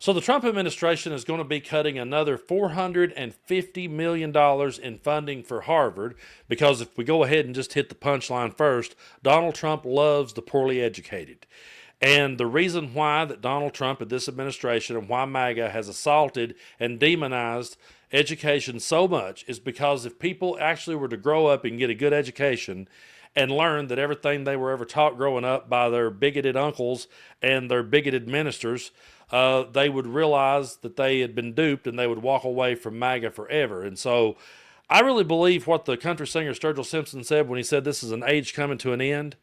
So the Trump administration is going to be cutting another $450 million in funding for Harvard because if we go ahead and just hit the punchline first, Donald Trump loves the poorly educated. And the reason why that Donald Trump and this administration and why MAGA has assaulted and demonized education so much is because if people actually were to grow up and get a good education and learn that everything they were ever taught growing up by their bigoted uncles and their bigoted ministers, they would realize that they had been duped and they would walk away from MAGA forever. And so I really believe what the country singer Sturgill Simpson said when he said this is an age coming to an end.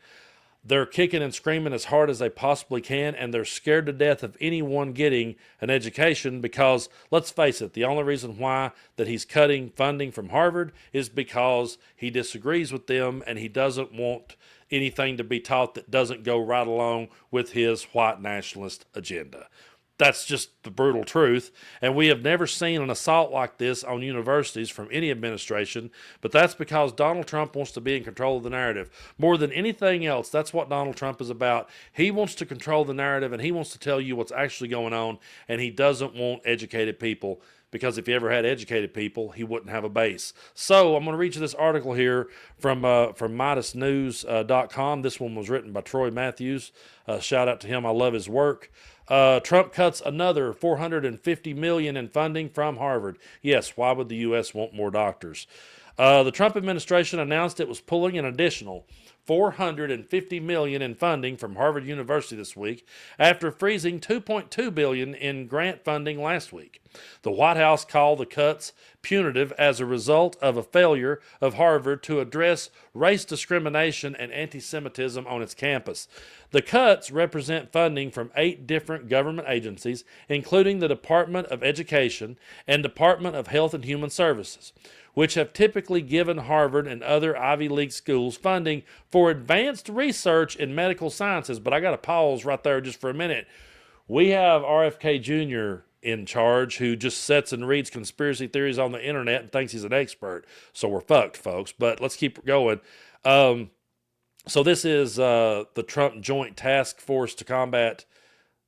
They're kicking and screaming as hard as they possibly can, and they're scared to death of anyone getting an education because, let's face it, the only reason why that he's cutting funding from Harvard is because he disagrees with them and he doesn't want anything to be taught that doesn't go right along with his white nationalist agenda. That's just the brutal truth. And we have never seen an assault like this on universities from any administration, but that's because Donald Trump wants to be in control of the narrative. More than anything else, that's what Donald Trump is about. He wants to control the narrative and he wants to tell you what's actually going on, and he doesn't want educated people because if he ever had educated people, he wouldn't have a base. So I'm going to read you this article here from MidasNews.com. This one was written by Troy Matthews. Shout out to him. I love his work. Trump cuts another $450 million in funding from Harvard. Yes, why would the U.S. want more doctors? The Trump administration announced it was pulling an additional $450 million in funding from Harvard University this week after freezing $2.2 billion in grant funding last week. The White House called the cuts punitive as a result of a failure of Harvard to address race discrimination and anti-Semitism on its campus. The cuts represent funding from 8 different government agencies, including the Department of Education and Department of Health and Human Services, which have typically given Harvard and other Ivy League schools funding for advanced research in medical sciences. But I got to pause right there just for a minute. We have RFK Jr. in charge who just sits and reads conspiracy theories on the internet and thinks he's an expert. So we're fucked, folks. But let's keep going. So this is the Trump Joint Task Force to combat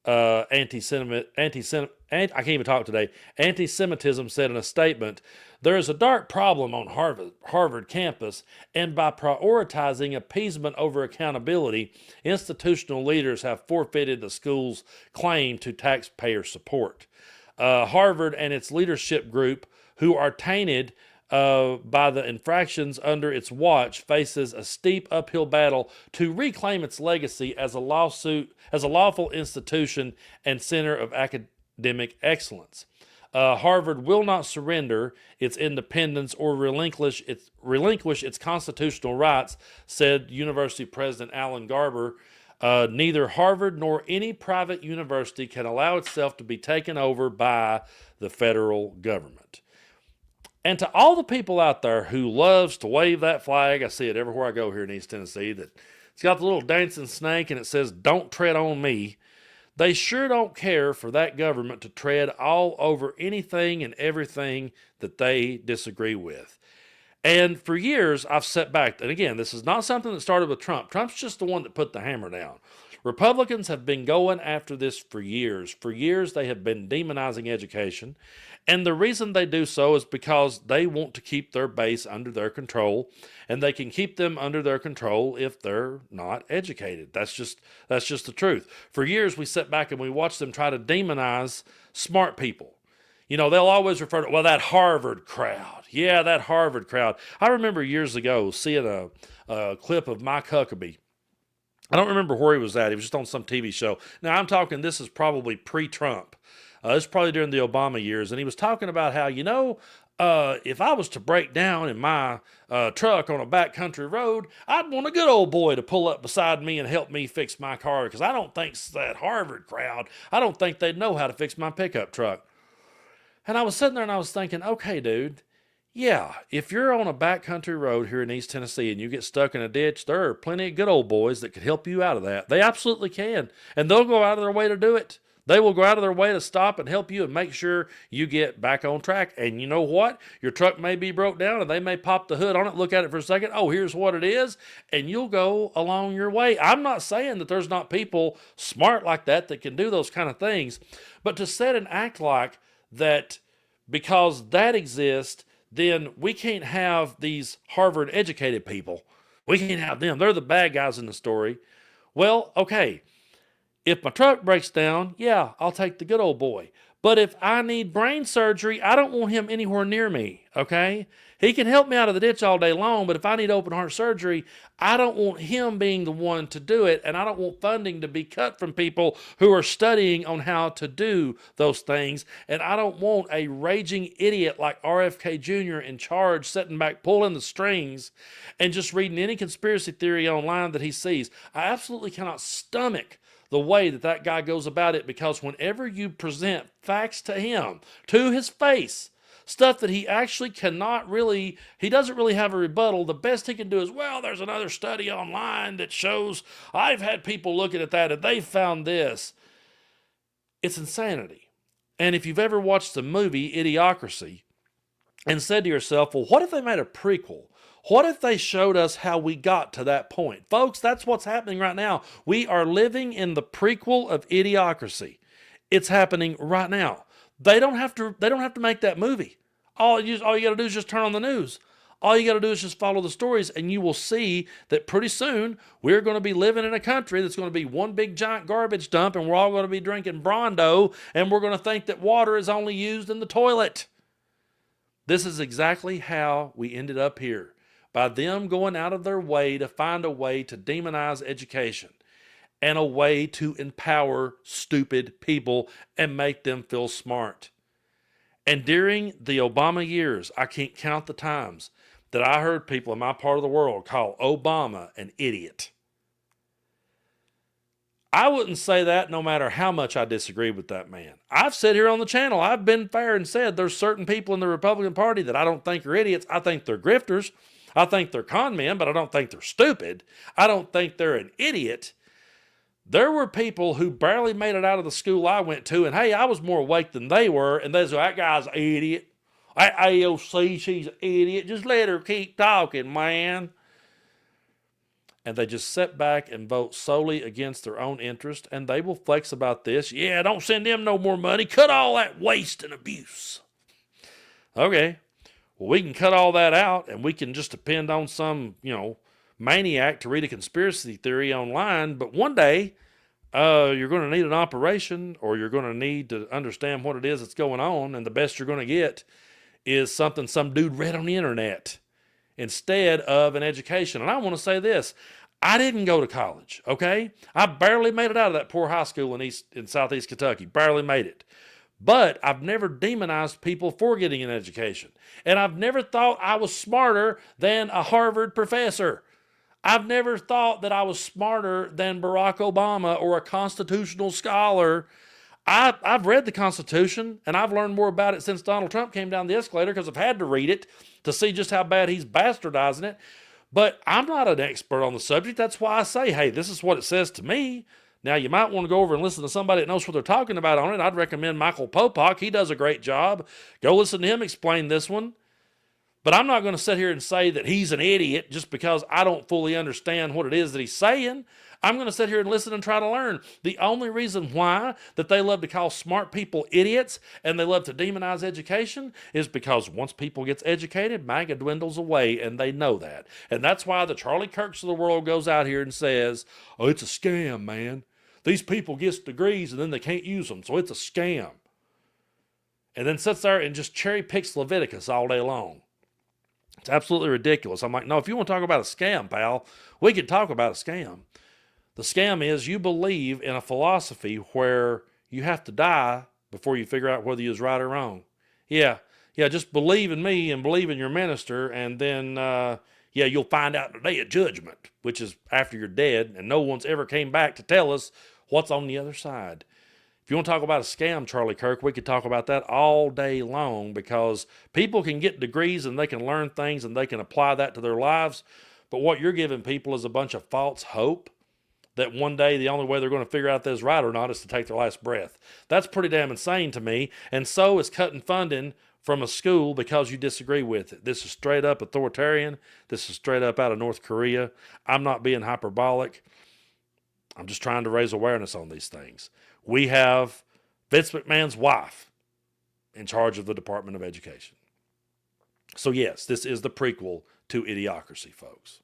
anti-Semitism said in a statement, there is a dark problem on Harvard campus, and by prioritizing appeasement over accountability, institutional leaders have forfeited the school's claim to taxpayer support. Harvard and its leadership group, who are tainted by the infractions under its watch, faces a steep uphill battle to reclaim its legacy as a lawful institution and center of academic excellence. Harvard will not surrender its independence or relinquish its constitutional rights, said University President Alan Garber. Neither Harvard nor any private university can allow itself to be taken over by the federal government. And to all the people out there who loves to wave that flag, I see it everywhere I go here in East Tennessee, that it's got the little dancing snake and it says, "Don't tread on me." They sure don't care for that government to tread all over anything and everything that they disagree with. And for years, I've sat back, and again, this is not something that started with Trump. Trump's just the one that put the hammer down. Republicans have been going after this for years. For years, they have been demonizing education. And the reason they do so is because they want to keep their base under their control, and they can keep them under their control if they're not educated. That's just the truth. For years, we sit back and we watch them try to demonize smart people. You know, they'll always refer to, well, that Harvard crowd. Yeah, that Harvard crowd. I remember years ago seeing a clip of Mike Huckabee. I don't remember where he was at. He was just on some TV show. Now, I'm talking, this is probably pre-Trump. This is probably during the Obama years. And he was talking about how, if I was to break down in my truck on a backcountry road, I'd want a good old boy to pull up beside me and help me fix my car because I don't think that Harvard crowd, I don't think they'd know how to fix my pickup truck. And I was sitting there and I was thinking, okay, dude, yeah, if you're on a backcountry road here in East Tennessee and you get stuck in a ditch, there are plenty of good old boys that could help you out of that. They absolutely can. And they'll go out of their way to do it. They will go out of their way to stop and help you and make sure you get back on track. And you know what? Your truck may be broke down and they may pop the hood on it, look at it for a second. Oh, here's what it is. And you'll go along your way. I'm not saying that there's not people smart like that can do those kind of things. But to set and act like that because that exists, then we can't have these Harvard educated people. We can't have them. They're the bad guys in the story. Well, okay. If my truck breaks down, yeah, I'll take the good old boy. But if I need brain surgery, I don't want him anywhere near me, okay? He can help me out of the ditch all day long, but if I need open heart surgery, I don't want him being the one to do it, and I don't want funding to be cut from people who are studying on how to do those things, and I don't want a raging idiot like RFK Jr. in charge, sitting back, pulling the strings, and just reading any conspiracy theory online that he sees. I absolutely cannot stomach the way that guy goes about it, because whenever you present facts to him, to his face, stuff that he actually he doesn't really have a rebuttal, the best he can do is, well, there's another study online that shows, I've had people looking at that and they found this. It's insanity. And if you've ever watched the movie Idiocracy and said to yourself, well, what if they made a prequel? What if they showed us how we got to that point? Folks, that's what's happening right now. We are living in the prequel of Idiocracy. It's happening right now. They don't have to make that movie. All you got to do is just turn on the news. All you got to do is just follow the stories, and you will see that pretty soon we're going to be living in a country that's going to be one big giant garbage dump, and we're all going to be drinking Brando, and we're going to think that water is only used in the toilet. This is exactly how we ended up here, by them going out of their way to find a way to demonize education and a way to empower stupid people and make them feel smart. And during the Obama years, I can't count the times that I heard people in my part of the world call Obama an idiot. I wouldn't say that no matter how much I disagree with that man. I've said here on the channel, I've been fair and said there's certain people in the Republican Party that I don't think are idiots. I think they're grifters. I think they're con men, but I don't think they're stupid. I don't think they're an idiot. There were people who barely made it out of the school I went to, and hey, I was more awake than they were, and they said, that guy's an idiot. That AOC, she's an idiot. Just let her keep talking, man. And they just sit back and vote solely against their own interest, and they will flex about this. Yeah, don't send them no more money. Cut all that waste and abuse. Okay. Well, we can cut all that out, and we can just depend on some, maniac to read a conspiracy theory online. But one day, you're going to need an operation, or you're going to need to understand what it is that's going on, and the best you're going to get is something some dude read on the internet instead of an education. And I want to say this. I didn't go to college, okay? I barely made it out of that poor high school in southeast Kentucky. Barely made it. But I've never demonized people for getting an education. And I've never thought I was smarter than a Harvard professor. I've never thought that I was smarter than Barack Obama or a constitutional scholar. I've read the Constitution, and I've learned more about it since Donald Trump came down the escalator, because I've had to read it to see just how bad he's bastardizing it. But I'm not an expert on the subject. That's why I say, hey, this is what it says to me. Now, you might want to go over and listen to somebody that knows what they're talking about on it. I'd recommend Michael Popak. He does a great job. Go listen to him explain this one. But I'm not going to sit here and say that he's an idiot just because I don't fully understand what it is that he's saying. I'm going to sit here and listen and try to learn. The only reason why that they love to call smart people idiots and they love to demonize education is because once people gets educated, MAGA dwindles away, and they know that. And that's why the Charlie Kirks of the world goes out here and says, oh, it's a scam, man. These people get degrees and then they can't use them, so it's a scam. And then sits there and just cherry picks Leviticus all day long. It's absolutely ridiculous. I'm like, no, if you want to talk about a scam, pal, we can talk about a scam. The scam is you believe in a philosophy where you have to die before you figure out whether you was right or wrong. Yeah, just believe in me and believe in your minister, and then, you'll find out the day of judgment, which is after you're dead, and no one's ever came back to tell us what's on the other side. If you want to talk about a scam, Charlie Kirk, we could talk about that all day long, because people can get degrees and they can learn things and they can apply that to their lives. But what you're giving people is a bunch of false hope that one day the only way they're going to figure out if that's right or not is to take their last breath. That's pretty damn insane to me. And so is cutting funding from a school because you disagree with it. This is straight up authoritarian. This is straight up out of North Korea. I'm not being hyperbolic. I'm just trying to raise awareness on these things. We have Vince McMahon's wife in charge of the Department of Education. So yes, this is the prequel to Idiocracy, folks.